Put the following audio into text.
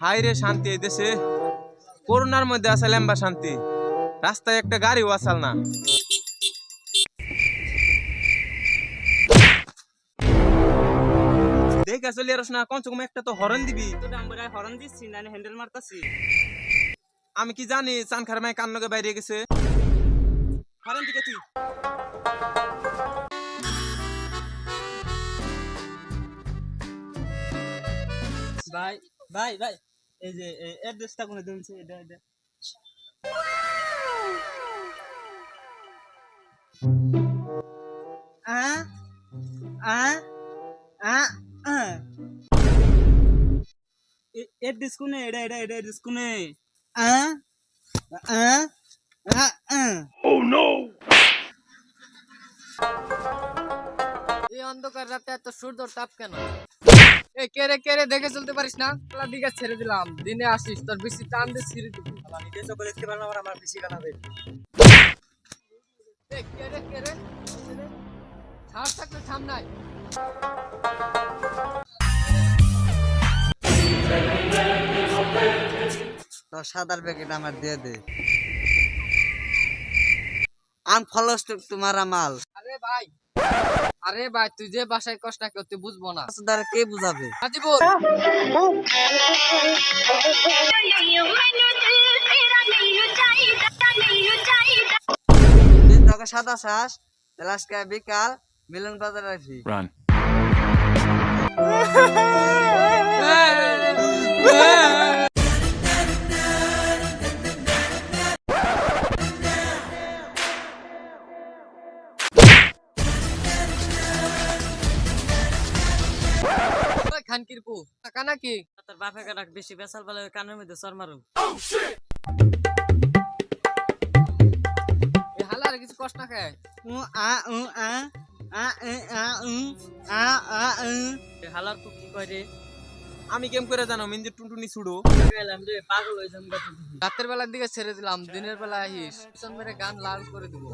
High রে শান্তি এই দেশে করোনার মধ্যে আছে লম্বা শান্তি রাস্তায় একটা গাড়িও আসাল না দেখে চলে আর না কমসে কম একটা তো হরন দিবি তো আমরা হরন দিচ্ছি না হ্যান্ডেল মারতাছি আমি কি জানি চান খার মাই কান্নকে বাইরে গেছে হরন দিকে তুই ভাই ভাই ভাই এই যে অ্যাড্রেসটা কোনে দিনছে এটা এটা আ আ আ আ অ্যাড্রেস কোনে এটা এটা এটা অ্যাড্রেস কোনে আ আ আ আ এই অন্ধকার রাতে এত সূর্যর তাপ কেন? এই কেড়ে দেখে চলতে পারিস না? খেলার দিকে ছেড়ে দিলাম, দিনে আসিস, তোর বেশি টান দিয়ে ছিঁড়ে দিব। আমি দেশে বলে দেখতে পারলাম আমার বেশি কানাবে এই কেড়ে সাহস থাকলে সামনায়। তো সাদার প্যাকেট আমার দিয়ে দে আম ফলস তোমার মাল আরে ভাই তুই যে বাসায় কষ্ট না কেউ তুই বুঝবো না। দ্বারা কে বুঝাবে আজিবুল তোকে সাদা শ্বাস লাস্টে বিকাল মিলন বাজার রাখি খানকির পু টাকা নাকি? তোর বাপে কাটাক বেশি বেসাল বলে কানের মধ্যে চর মারু এই হালার কিছু কষ্ট না খায়। উ আ উ আ আ এ আ উ আ আ উ হালার তো কি কয় রে আমি কেম করে জানো মিঞ্জে টুনটুনি ছুড়ো গেলাম রে পাগল হয়ে যাম রাতের বেলার দিকে ছেড়ে দিলাম, দিনের বেলা আহিস পিছন মেরে গান লাল করে দিব।